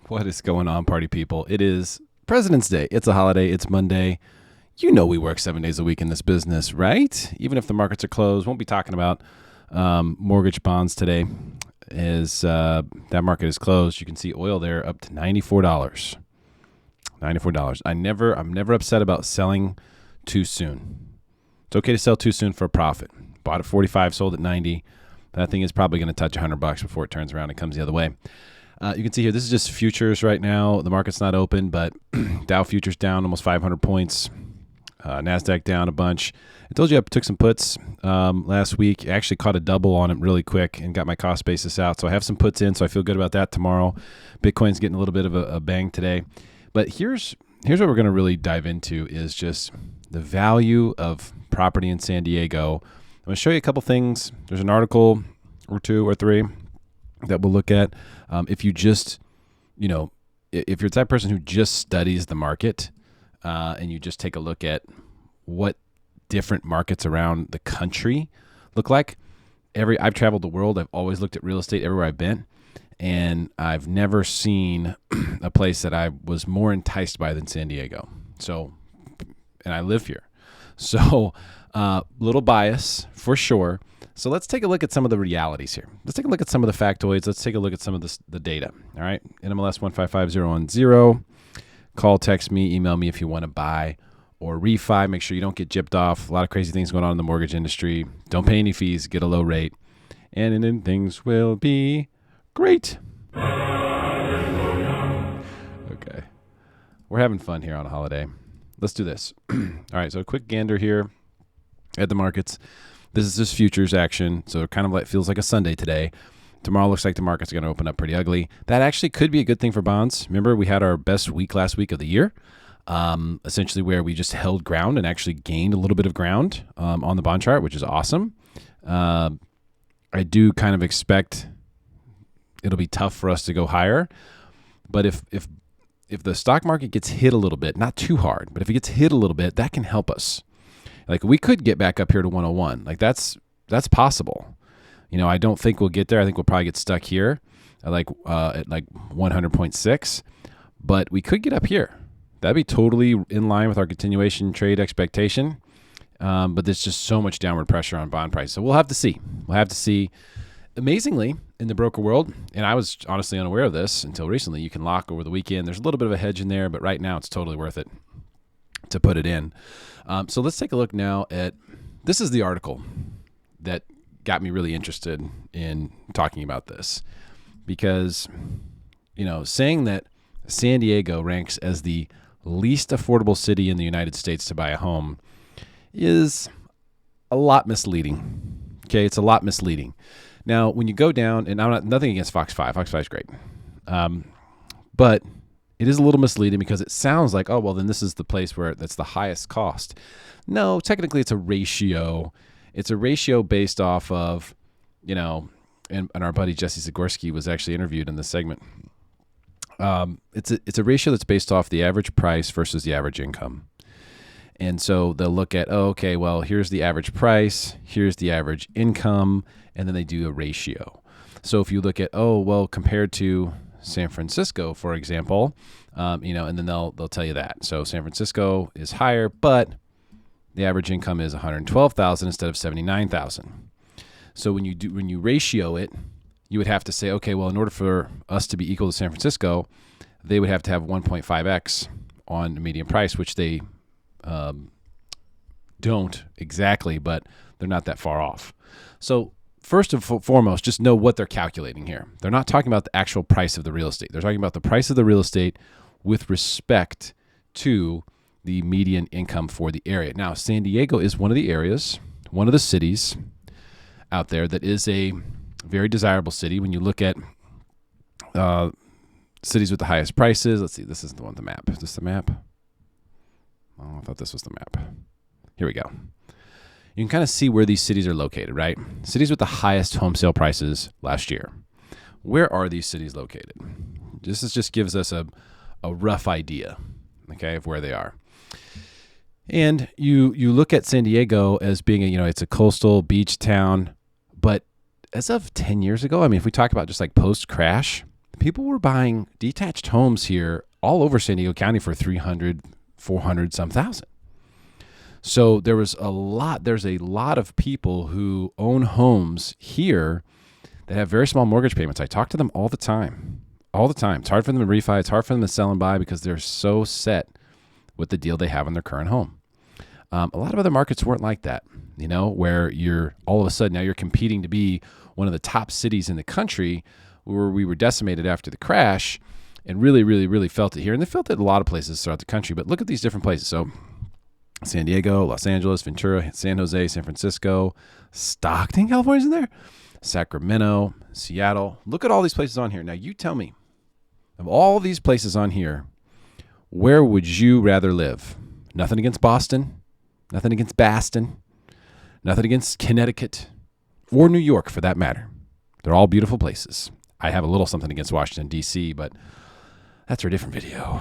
What is going on, party people? It is President's Day. It's a holiday. It's Monday. You know we work 7 days a week in this business, right? Even if the markets are closed. Won't be talking about mortgage bonds today. As that market is closed, you can see oil there up to $94. $94. I'm never upset about selling too soon. It's okay to sell too soon for a profit. Bought at 45, sold at 90. That thing is probably going to touch $100 before it turns around and comes the other way. You can see here, this is just futures right now. The market's not open, but Dow futures down almost 500 points. NASDAQ down a bunch. I told you I took some puts last week. I actually caught a double on it really quick and got my cost basis out. So I have some puts in, so I feel good about that tomorrow. Bitcoin's getting a little bit of a bang today. But here's what we're going to really dive into is just the value of property in San Diego. I'm going to show you a couple things. There's an article or two or three that we'll look at. If you just, if you're the type of person who just studies the market and you just take a look at what different markets around the country look like. I've traveled the world. I've always looked at real estate everywhere I've been. And I've never seen a place that I was more enticed by than San Diego. So, and I live here. So, little bias for sure. So let's take a look at some of the realities here. Let's take a look at some of the factoids. Let's take a look at some of the data. All right. NMLS 155010. Call, text me, email me if you want to buy or refi. Make sure you don't get gypped off. A lot of crazy things going on in the mortgage industry. Don't pay any fees. Get a low rate. And then things will be great. Okay. We're having fun here on a holiday. Let's do this. All right. So a quick gander here at the markets. This is just futures action, so it kind of feels like a Sunday today. Tomorrow looks like the market's going to open up pretty ugly. That actually could be a good thing for bonds. Remember, we had our best week last week of the year, essentially where we just held ground and actually gained a little bit of ground on the bond chart, which is awesome. I do kind of expect it'll be tough for us to go higher, but if the stock market gets hit a little bit, not too hard, but if it gets hit a little bit, that can help us. Like we could get back up here to 101. Like that's possible. I don't think we'll get there. I think we'll probably get stuck here at like 100.6, but we could get up here. That'd be totally in line with our continuation trade expectation. But there's just so much downward pressure on bond prices. So we'll have to see. Amazingly, in the broker world, and I was honestly unaware of this until recently, you can lock over the weekend. There's a little bit of a hedge in there, but right now it's totally worth it to put it in. So let's take a look now at, this is the article that got me really interested in talking about this because, saying that San Diego ranks as the least affordable city in the United States to buy a home is a lot misleading. Okay. It's a lot misleading. Now, when you go down, and nothing against Fox 5. Fox 5 is great. But it is a little misleading because it sounds like, oh, well, then this is the place that's the highest cost. No, technically it's a ratio. It's a ratio based off of, and our buddy Jesse Zagorski was actually interviewed in this segment. It's a ratio that's based off the average price versus the average income. And so they'll look at, oh, okay, well, here's the average price, here's the average income, and then they do a ratio. So if you look at, oh, well, compared to San Francisco, for example, and then they'll tell you that. So San Francisco is higher, but the average income is $112,000 instead of $79,000. So when you ratio it, you would have to say, okay, well, in order for us to be equal to San Francisco, they would have to have 1.5x on the median price, which they don't exactly, but they're not that far off. So first and foremost, just know what they're calculating here. They're not talking about the actual price of the real estate. They're talking about the price of the real estate with respect to the median income for the area. Now, San Diego is one of the areas, one of the cities out there that is a very desirable city. When you look at cities with the highest prices, let's see, this isn't the one on the map. Is this the map? Oh, I thought this was the map. Here we go. You can kind of see where these cities are located, right? Cities with the highest home sale prices last year. Where are these cities located? This just gives us a rough idea, okay, of where they are. And you look at San Diego as being it's a coastal beach town, but as of 10 years ago, I mean, if we talk about just like post-crash, People were buying detached homes here all over San Diego County for 300, 400 some thousand. So there's a lot of people who own homes here that have very small mortgage payments. I talk to them all the time. It's hard for them to refi. It's hard for them to sell and buy because they're so set with the deal they have in their current home. A lot of other markets weren't like that, where you're all of a sudden now you're competing to be one of the top cities in the country, where we were decimated after the crash and really, really, really felt it here. And they felt it in a lot of places throughout the country. But look at these different places. So San Diego, Los Angeles, Ventura, San Jose, San Francisco, Stockton, California's in there, Sacramento, Seattle. Look at all these places on here. Now you tell me, of all these places on here, where would you rather live? Nothing against Boston, nothing against Boston, nothing against Connecticut, or New York for that matter. They're all beautiful places. I have a little something against Washington, D.C., but that's for a different video.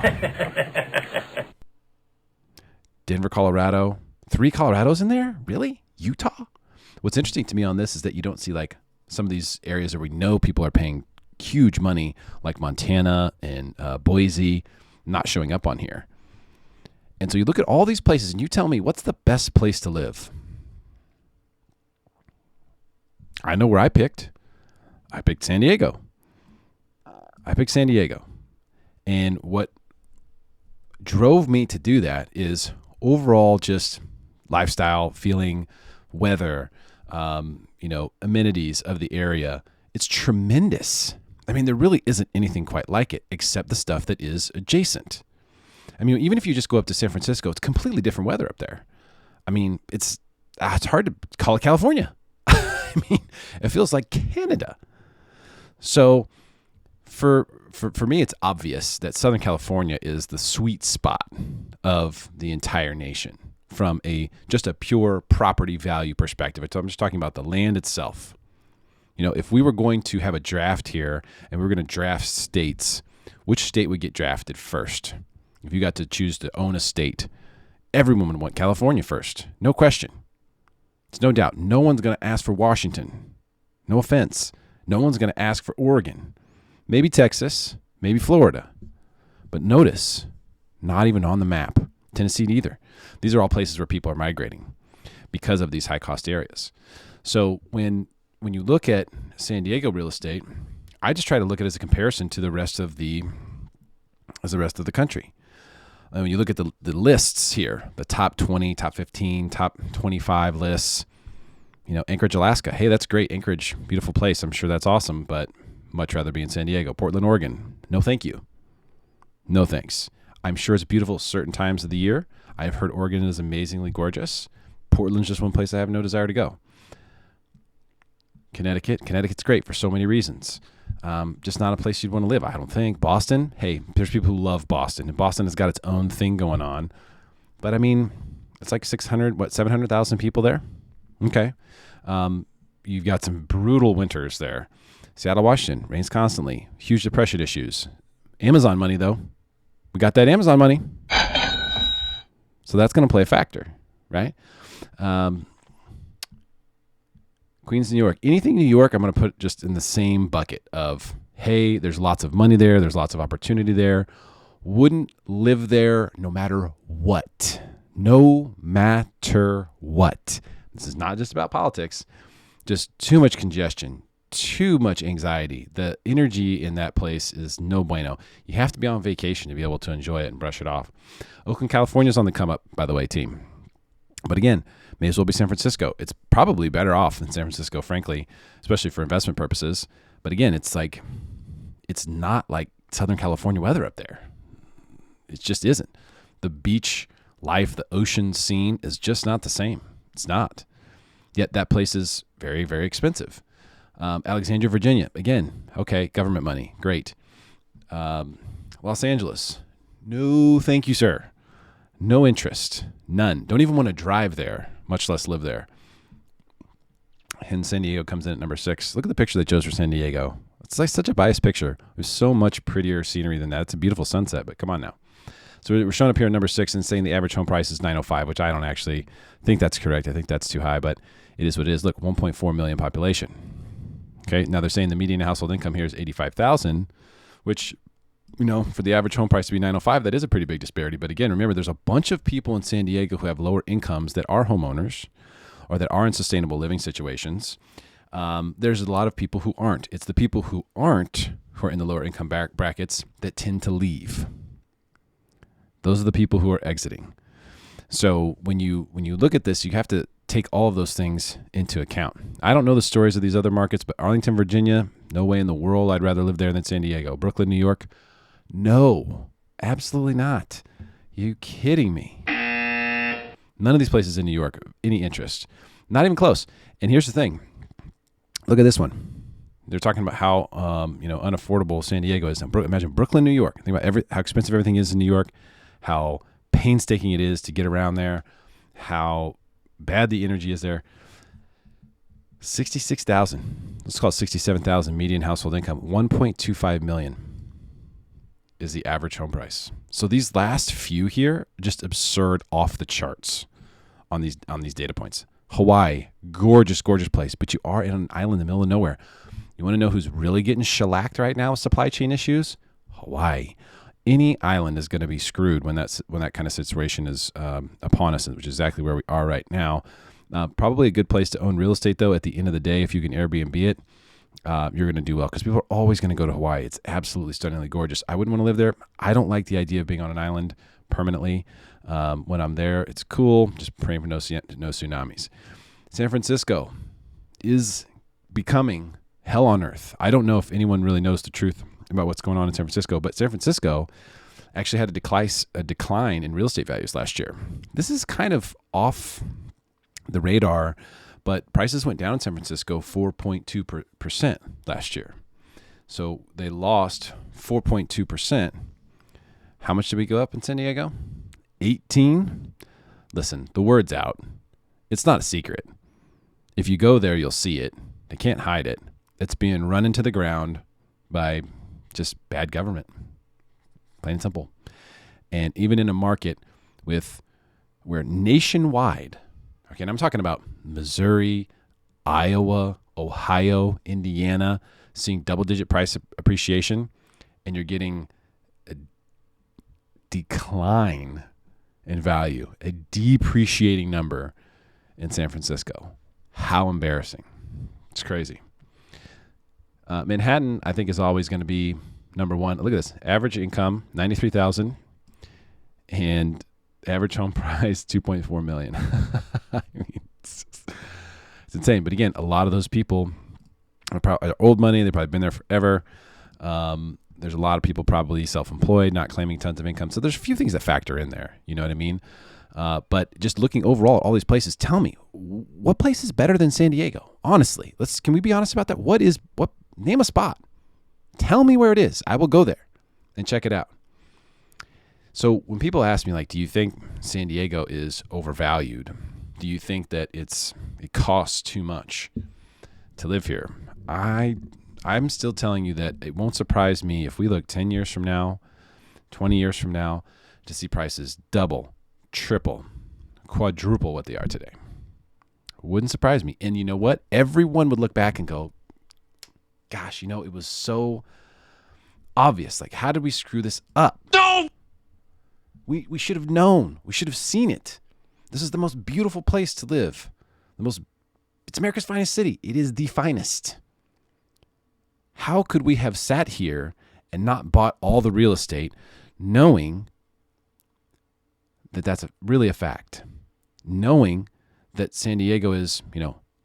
Denver, Colorado. 3 Colorados in there? Really? Utah? What's interesting to me on this is that you don't see like some of these areas where we know people are paying huge money, like Montana and Boise, not showing up on here. And so you look at all these places and you tell me, what's the best place to live? I know where I picked. I picked San Diego. And what drove me to do that is overall just lifestyle, feeling, weather, amenities of the area. It's tremendous. I mean, there really isn't anything quite like it except the stuff that is adjacent. I mean, even if you just go up to San Francisco, it's completely different weather up there. I mean, it's hard to call it California. I mean, it feels like Canada. So for me, it's obvious that Southern California is the sweet spot of the entire nation from just a pure property value perspective. I'm just talking about the land itself. If we were going to have a draft here and we were going to draft states, which state would get drafted first? If you got to choose to own a state, everyone would want California first. No question. It's no doubt. No one's going to ask for Washington. No offense. No one's going to ask for Oregon. Maybe Texas, maybe Florida. But notice, not even on the map. Tennessee either. These are all places where people are migrating because of these high-cost areas. So when you look at San Diego real estate, I just try to look at it as a comparison to the rest of the country. And when you look at the lists here, the top 20, top 15, top 25 lists, Anchorage, Alaska. Hey, that's great. Anchorage, beautiful place. I'm sure that's awesome, but much rather be in San Diego. Portland, Oregon. No, thank you. No, thanks. I'm sure it's beautiful certain times of the year. I've heard Oregon is amazingly gorgeous. Portland's just one place I have no desire to go. Connecticut's great for so many reasons. Just not a place you'd want to live, I don't think. Boston, hey, there's people who love Boston, and Boston has got its own thing going on. But I mean, it's like 700,000 people there? Okay. You've got some brutal winters there. Seattle, Washington, rains constantly. Huge depression issues. Amazon money, though. We got that Amazon money. So that's going to play a factor, right? Queens, New York. Anything New York, I'm going to put just in the same bucket of, hey, there's lots of money there. There's lots of opportunity there. Wouldn't live there no matter what. No matter what. This is not just about politics. Just too much congestion, too much anxiety. The energy in that place is no bueno. You have to be on vacation to be able to enjoy it and brush it off. Oakland, California's on the come up, by the way, team. But again, may as well be San Francisco. It's probably better off than San Francisco, frankly, especially for investment purposes. But again, it's not like Southern California weather up there. It just isn't. The beach life, the ocean scene is just not the same. It's not. Yet that place is very, very expensive. Alexandria, Virginia, again, okay, government money, great. Los Angeles, no thank you, sir. No interest, none. Don't even want to drive there, much less live there. And San Diego comes in at number 6. Look at the picture they chose for San Diego. It's like such a biased picture. There's so much prettier scenery than that. It's a beautiful sunset, but come on now. So we're showing up here at number 6 and saying the average home price is $905,000, which I don't actually think that's correct. I think that's too high, but it is what it is. Look, 1.4 million population. Okay, now they're saying the median household income here is $85,000. which, for the average home price to be 905, that is a pretty big disparity. But again, remember, there's a bunch of people in San Diego who have lower incomes that are homeowners or that are in sustainable living situations. There's a lot of people who aren't. It's the people who aren't, who are in the lower income brackets, that tend to leave. Those are the people who are exiting. So when you look at this, you have to take all of those things into account. I don't know the stories of these other markets, but Arlington, Virginia, no way in the world I'd rather live there than San Diego. Brooklyn, New York, no, absolutely not. You kidding me? None of these places in New York, any interest. Not even close. And here's the thing. Look at this one. They're talking about how unaffordable San Diego is. Imagine Brooklyn, New York. Think about how expensive everything is in New York, how painstaking it is to get around there, how bad the energy is there. 66,000. Let's call it 67,000 median household income. 1.25 million is the average home price. So these last few here, just absurd, off the charts on these data points. Hawaii, gorgeous, gorgeous place, but you are in an island in the middle of nowhere. You want to know who's really getting shellacked right now with supply chain issues? Hawaii. Any island is going to be screwed when that kind of situation is upon us, which is exactly where we are right now. Probably a good place to own real estate, though. At the end of the day, if you can Airbnb it, you're going to do well because people are always going to go to Hawaii. It's absolutely stunningly gorgeous. I wouldn't want to live there. I don't like the idea of being on an island permanently. When I'm there, it's cool. Just praying for no tsunamis. San Francisco is becoming hell on earth. I don't know if anyone really knows the truth about what's going on in San Francisco, but San Francisco actually had a decline in real estate values last year. This is kind of off the radar, but prices went down in San Francisco 4.2% last year. So they lost 4.2%. How much did we go up in San Diego? 18. Listen, the word's out. It's not a secret. If you go there, you'll see it. They can't hide it. It's being run into the ground by just bad government. Plain and simple. And even in a market where nationwide, okay, and I'm talking about Missouri, Iowa, Ohio, Indiana, seeing double-digit price appreciation, and you're getting a decline in value, a depreciating number in San Francisco. How embarrassing. It's crazy. Manhattan, I think, is always going to be number one. Look at this. Average income, $93,000, and average home price, $2.4 million. I mean, it's insane. But again, a lot of those people are old money. They've probably been there forever. There's a lot of people probably self-employed, not claiming tons of income. So there's a few things that factor in there. You know what I mean? But just looking overall at all these places, tell me, what place is better than San Diego? Honestly, can we be honest about that? Name a spot. Tell me where it is. I will go there and check it out. So when people ask me, do you think San Diego is overvalued? Do you think that it costs too much to live here? I'm still telling you that it won't surprise me if we look 10 years from now, 20 years from now, to see prices double, triple, quadruple what they are today. Wouldn't surprise me. And you know what? Everyone would look back and go, gosh, it was so obvious. How did we screw this up? No! We should have known. We should have seen it. This is the most beautiful place to live. It's America's finest city. It is the finest. How could we have sat here and not bought all the real estate knowing that that's really a fact? Knowing that San Diego is,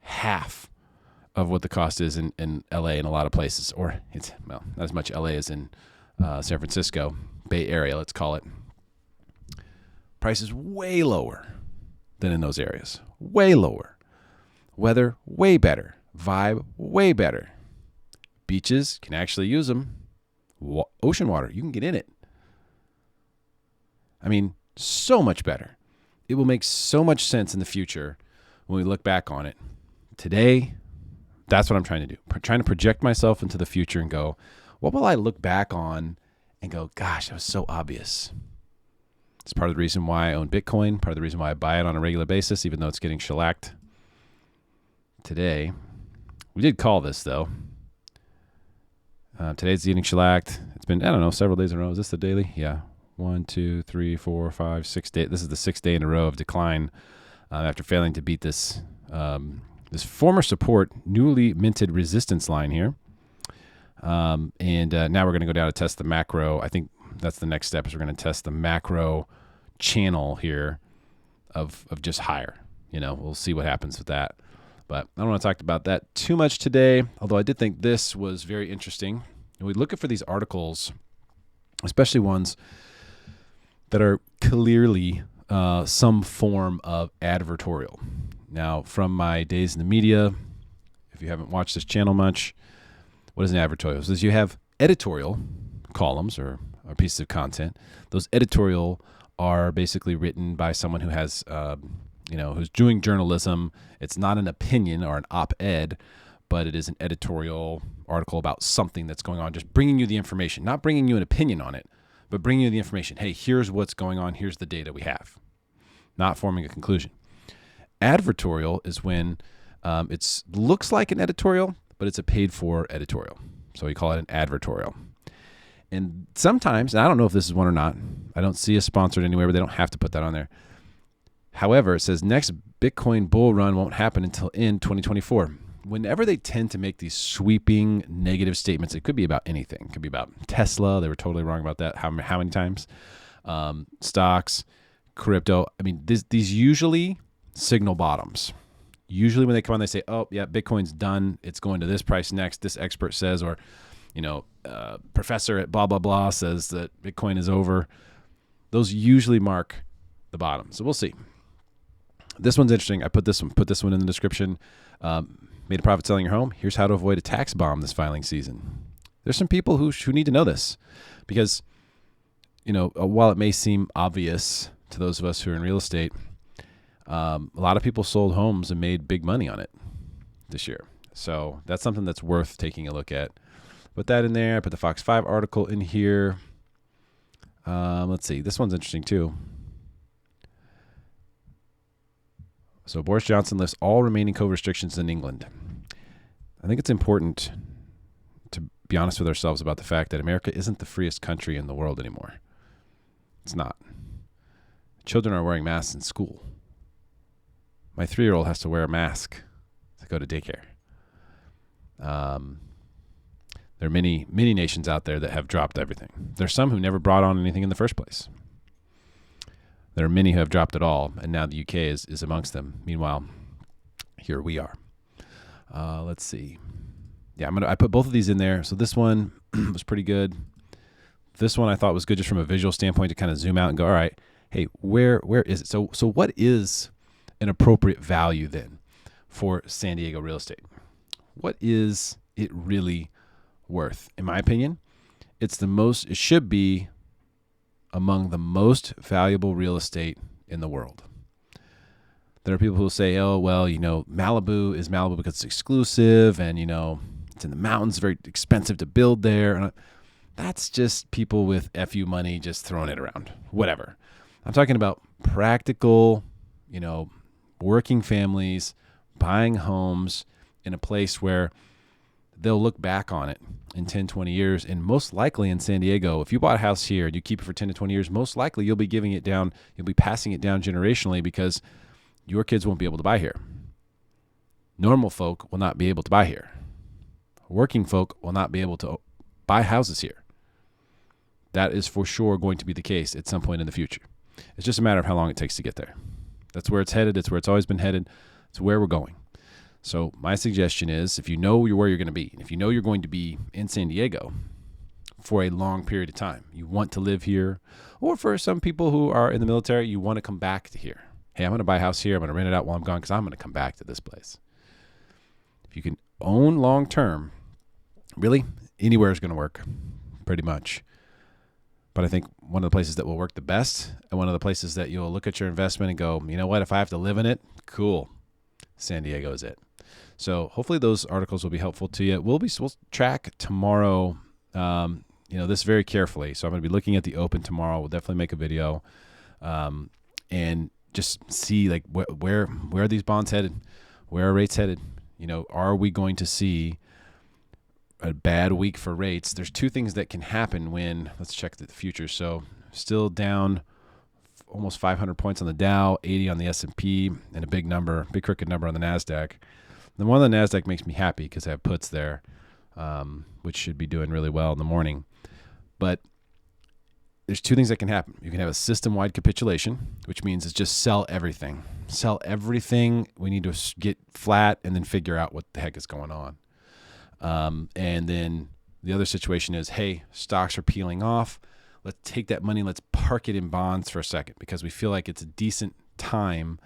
half of what the cost is in LA in a lot of places, or it's, not as much LA as in San Francisco, Bay Area, let's call it. Price is way lower than in those areas. Way lower. Weather, way better. Vibe, way better. Beaches, can actually use them. Ocean water, you can get in it. I mean, so much better. It will make so much sense in the future when we look back on it. Today, that's what I'm trying to do. Trying to project myself into the future and go, what will I look back on and go, gosh, that was so obvious. It's part of the reason why I own Bitcoin, part of the reason why I buy it on a regular basis, even though it's getting shellacked today. We did call this, though. Today's getting shellacked. It's been, I don't know, several days in a row. Is this the daily? Yeah. 1, 2, 3, 4, 5, 6 days. This is the 6th day in a row of decline after failing to beat this this former support, newly minted resistance line here. Now we're going to go down to test the macro. I think that's the next step, is we're going to test the macro channel here of just higher. We'll see what happens with that. But I don't want to talk about that too much today, although I did think this was very interesting. We're looking for these articles, especially ones that are clearly some form of advertorial. Now, from my days in the media, if you haven't watched this channel much, what is an advertorial? So you have editorial columns or pieces of content. Those editorial are basically written by someone who has, who's doing journalism. It's not an opinion or an op-ed, but it is an editorial article about something that's going on, just bringing you the information, not bringing you an opinion on it, but bringing you the information. Hey, here's what's going on. Here's the data we have. Not forming a conclusion. Advertorial is when it looks like an editorial, but it's a paid-for editorial. So we call it an advertorial. And sometimes, and I don't know if this is one or not, I don't see a sponsored anywhere, but they don't have to put that on there. However, it says next Bitcoin bull run won't happen until in 2024. Whenever they tend to make these sweeping negative statements, it could be about anything. It could be about Tesla. They were totally wrong about that. How many times? Stocks, crypto. I mean, these usually signal bottoms. Usually when they come on, they say, oh, yeah, Bitcoin's done. It's going to this price next. This expert says, or, professor at blah, blah, blah says that Bitcoin is over. Those usually mark the bottom. So we'll see. This one's interesting. I put this one in the description. Made a profit selling your home. Here's how to avoid a tax bomb this filing season. There's some people who need to know this because, while it may seem obvious to those of us who are in real estate, a lot of people sold homes and made big money on it this year. So that's something that's worth taking a look at. Put that in there. I put the Fox 5 article in here. Let's see. This one's interesting too. So Boris Johnson lifts all remaining COVID restrictions in England. I think it's important to be honest with ourselves about the fact that America isn't the freest country in the world anymore. It's not. Children are wearing masks in school. My 3-year-old has to wear a mask to go to daycare. There are many, many nations out there that have dropped everything. There's some who never brought on anything in the first place. There are many who have dropped it all, and now the UK is amongst them. Meanwhile, here we are. Let's see. Yeah, I put both of these in there. So this one was pretty good. This one I thought was good just from a visual standpoint to kind of zoom out and go, all right, hey, where is it? So what is an appropriate value then for San Diego real estate? What is it really worth? In my opinion, it should be among the most valuable real estate in the world. There are people who will say, oh, well, Malibu is Malibu because it's exclusive and, it's in the mountains, very expensive to build there. And that's just people with FU money just throwing it around, whatever. I'm talking about practical, working families buying homes in a place where they'll look back on it in 10, 20 years. And most likely in San Diego, if you bought a house here and you keep it for 10 to 20 years, most likely you'll be giving it down. You'll be passing it down generationally because your kids won't be able to buy here. Normal folk will not be able to buy here. Working folk will not be able to buy houses here. That is for sure going to be the case at some point in the future. It's just a matter of how long it takes to get there. That's where it's headed. It's where it's always been headed. It's where we're going. So my suggestion is, if you know where you're going to be, and if you know you're going to be in San Diego for a long period of time, you want to live here, or for some people who are in the military, you want to come back to here. Hey, I'm going to buy a house here. I'm going to rent it out while I'm gone because I'm going to come back to this place. If you can own long term, really, anywhere is going to work, pretty much. But I think one of the places that will work the best, and one of the places that you'll look at your investment and go, you know what, if I have to live in it, cool. San Diego is it. So hopefully those articles will be helpful to you. We'll track tomorrow, this very carefully. So I'm going to be looking at the open tomorrow. We'll definitely make a video and just see like where are these bonds headed? Where are rates headed? Are we going to see a bad week for rates, there's two things that can happen when, let's check the future. So still down almost 500 points on the Dow, 80 on the S&P, and a big crooked number on the NASDAQ. The one on the NASDAQ makes me happy because I have puts there, which should be doing really well in the morning. But there's two things that can happen. You can have a system-wide capitulation, which means it's just sell everything. Sell everything. We need to get flat and then figure out what the heck is going on. And then the other situation is, hey, stocks are peeling off. Let's take that money and let's park it in bonds for a second because we feel like it's a decent time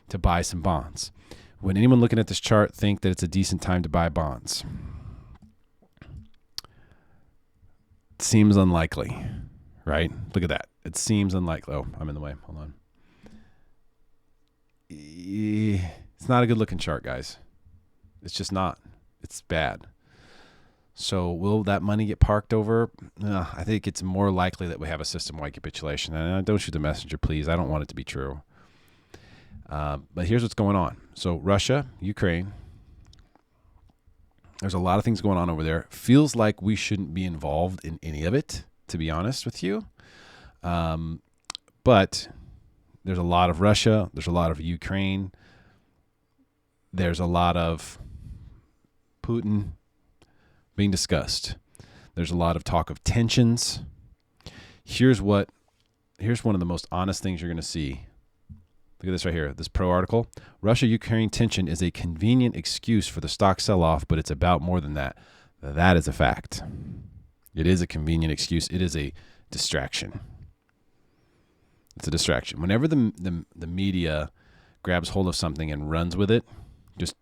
to buy some bonds. Would anyone looking at this chart think that it's a decent time to buy bonds? It seems unlikely, right? Look at that. It seems unlikely. Oh, I'm in the way. Hold on. It's not a good looking chart, guys. It's just not. It's bad. So will that money get parked over? I think it's more likely that we have a system-wide capitulation. And don't shoot the messenger, please. I don't want it to be true. But here's what's going on. So Russia, Ukraine, there's a lot of things going on over there. Feels like we shouldn't be involved in any of it, to be honest with you. But there's a lot of Russia. There's a lot of Ukraine. There's a lot of Putin being discussed. There's a lot of talk of tensions. Here's one of the most honest things you're going to see. Look at this right here, this pro article. Russia-Ukraine tension is a convenient excuse for the stock sell-off, but it's about more than that. That is a fact. It is a convenient excuse. It is a distraction. It's a distraction. Whenever the media grabs hold of something and runs with it, just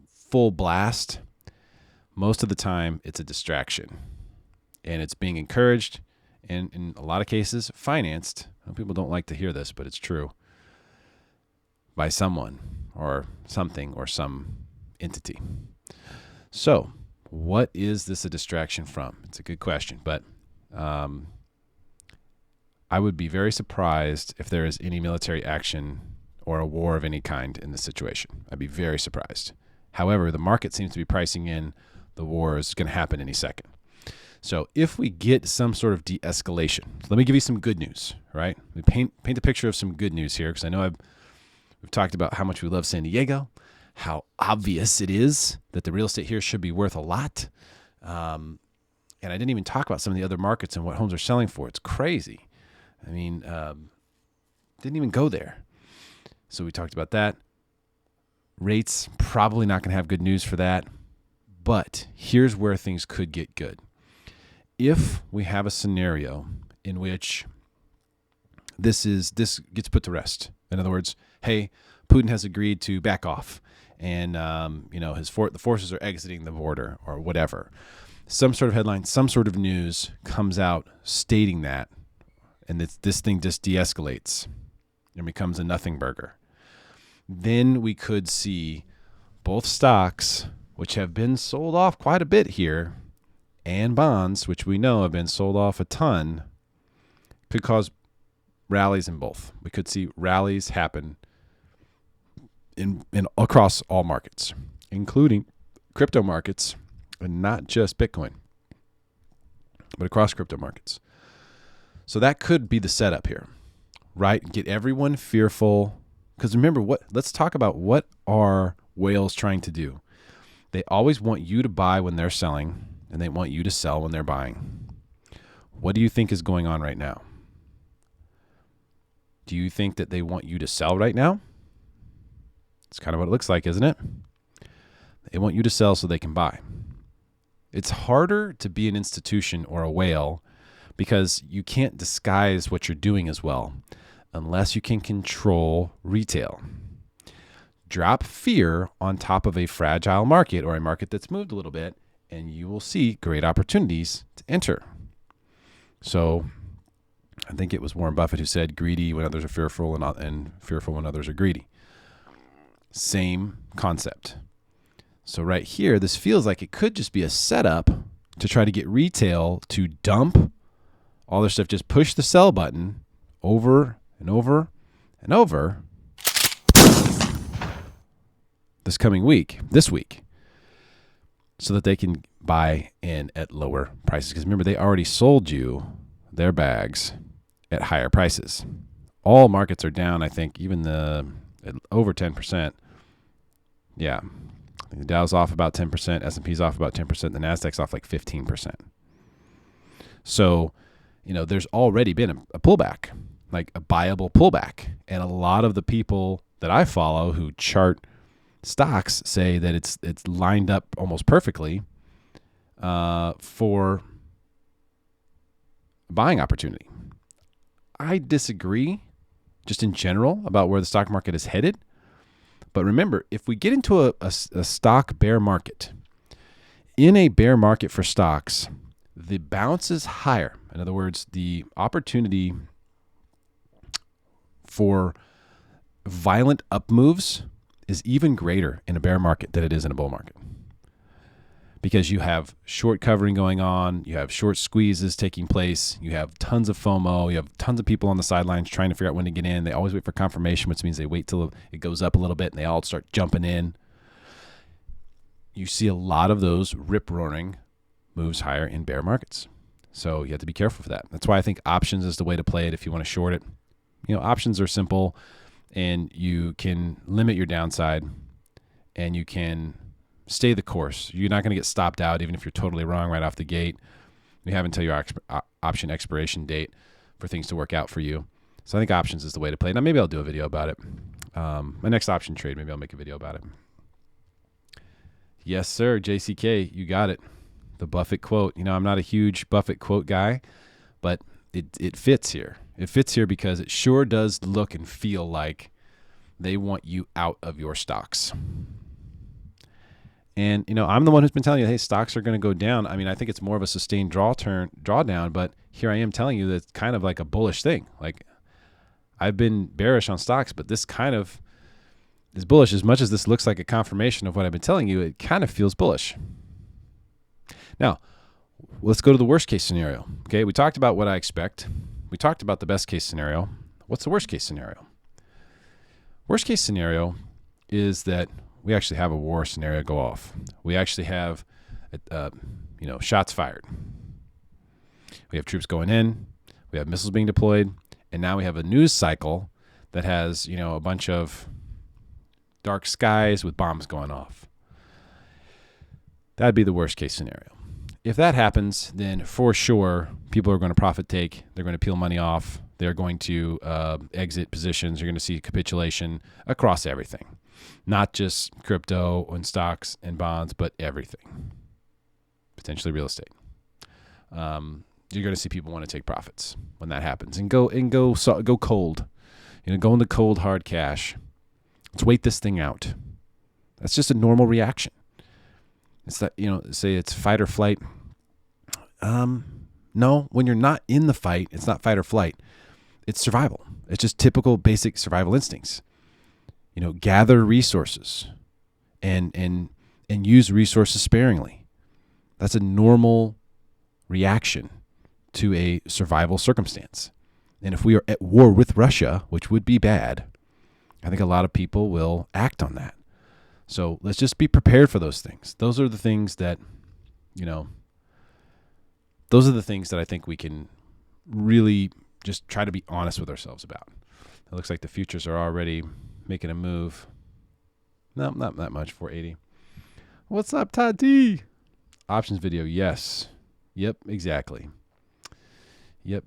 full blast, most of the time it's a distraction. And it's being encouraged and in a lot of cases financed. People don't like to hear this, but it's true. By someone or something or some entity. So what is this a distraction from? It's a good question, but I would be very surprised if there is any military action or a war of any kind in this situation. I'd be very surprised. However, the market seems to be pricing in the war is going to happen any second. So if we get some sort of de-escalation, so let me give you some good news, right? Let me paint a picture of some good news here because I know we've talked about how much we love San Diego, how obvious it is that the real estate here should be worth a lot. And I didn't even talk about some of the other markets and what homes are selling for. It's crazy. I mean, didn't even go there. So we talked about that. Rates, probably not going to have good news for that. But here's where things could get good. If we have a scenario in which this gets put to rest. In other words, hey, Putin has agreed to back off, and the forces are exiting the border or whatever. Some sort of headline, some sort of news comes out stating that, and this thing just de-escalates and becomes a nothing burger. Then we could see both stocks, which have been sold off quite a bit here, and bonds, which we know have been sold off a ton, could cause rallies in both. We could see rallies happen in across all markets, including crypto markets, and not just Bitcoin, but across crypto markets. So that could be the setup here, right? Get everyone fearful. Because remember, let's talk about what are whales trying to do. They always want you to buy when they're selling, and they want you to sell when they're buying. What do you think is going on right now? Do you think that they want you to sell right now? It's kind of what it looks like, isn't it? They want you to sell so they can buy. It's harder to be an institution or a whale because you can't disguise what you're doing as well unless you can control retail. Drop fear on top of a fragile market or a market that's moved a little bit, and you will see great opportunities to enter. So I think it was Warren Buffett who said greedy when others are fearful and fearful when others are greedy. Same concept. So right here, this feels like it could just be a setup to try to get retail to dump all their stuff, just push the sell button over and over and over this week. so that they can buy in at lower prices. Because remember, they already sold you their bags at higher prices. All markets are down, I think, even over 10%. Yeah. I think the Dow's off about 10%, S&P's off about 10%, the Nasdaq's off like 15%. So, there's already been a pullback, like a buyable pullback. And a lot of the people that I follow who chart stocks say that it's lined up almost perfectly for buying opportunity. I disagree just in general about where the stock market is headed. But remember, if we get into a stock bear market, in a bear market for stocks, the bounce is higher. In other words, the opportunity for violent up moves is even greater in a bear market than it is in a bull market. Because you have short covering going on, you have short squeezes taking place, you have tons of FOMO, you have tons of people on the sidelines trying to figure out when to get in. They always wait for confirmation, which means they wait till it goes up a little bit and they all start jumping in. You see a lot of those rip-roaring moves higher in bear markets. So you have to be careful for that. That's why I think options is the way to play it if you want to short it. Options are simple and you can limit your downside and you can stay the course. You're not going to get stopped out even if you're totally wrong right off the gate. You have until your option expiration date for things to work out for you. So I think options is the way to play. Now maybe I'll do a video about it. My next option trade, maybe I'll make a video about it. Yes, sir, JCK, you got it. The Buffett quote. I'm not a huge Buffett quote guy, but it fits here. It fits here because it sure does look and feel like they want you out of your stocks. And, I'm the one who's been telling you, hey, stocks are going to go down. I mean, I think it's more of a sustained drawdown, but here I am telling you that it's kind of like a bullish thing. Like, I've been bearish on stocks, but this kind of is bullish. As much as this looks like a confirmation of what I've been telling you, it kind of feels bullish. Now, let's go to the worst case scenario. Okay, we talked about what I expect. We talked about the best case scenario. What's the worst case scenario? Worst case scenario is that we actually have a war scenario go off. We actually have, shots fired. We have troops going in. We have missiles being deployed. And now we have a news cycle that has, a bunch of dark skies with bombs going off. That'd be the worst case scenario. If that happens, then for sure, people are going to profit take. They're going to peel money off. They're going to exit positions. You're going to see capitulation across everything. Not just crypto and stocks and bonds, but everything. Potentially real estate. You're going to see people want to take profits when that happens and go cold. Go into cold hard cash. Let's wait this thing out. That's just a normal reaction. It's that, say it's fight or flight. No, when you're not in the fight, it's not fight or flight. It's survival. It's just typical basic survival instincts. Gather resources and use resources sparingly. That's a normal reaction to a survival circumstance. And if we are at war with Russia, which would be bad, I think a lot of people will act on that. So let's just be prepared for those things. Those are the things that, I think we can really just try to be honest with ourselves about. It looks like the futures are already making a move. No, not that much, 480. What's up, Tati? Options video, yes. Yep, exactly. Yep.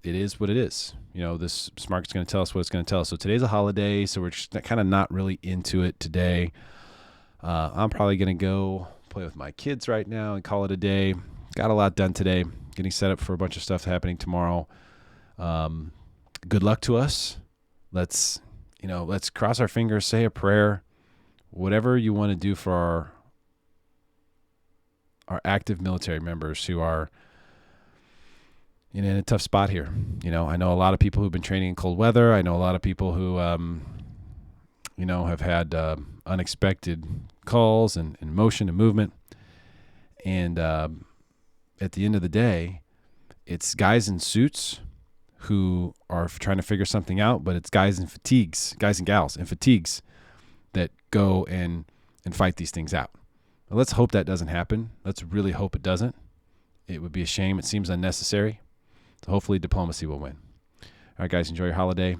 It is what it is. This market's going to tell us what it's going to tell us. So today's a holiday, so we're just kind of not really into it today. I'm probably going to go play with my kids right now and call it a day. Got a lot done today. Getting set up for a bunch of stuff happening tomorrow. Good luck to us. Let's cross our fingers, say a prayer, whatever you want to do for our active military members who are in a tough spot here. I know a lot of people who've been training in cold weather. I know a lot of people who, have had unexpected calls and motion and movement. And at the end of the day, it's guys in suits who are trying to figure something out, but it's guys and gals in fatigues that go and fight these things out. Let's hope that doesn't happen. Let's really hope it doesn't. It would be a shame. It seems unnecessary. So hopefully diplomacy will win. All right, guys, enjoy your holiday.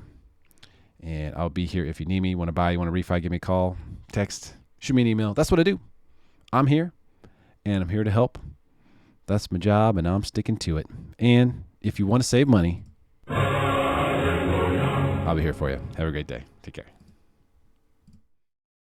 And I'll be here if you need me. Want to buy, you want to refi, give me a call, text, shoot me an email. That's what I do. I'm here, and I'm here to help. That's my job, and I'm sticking to it. And if you want to save money, I'll be here for you. Have a great day. Take care.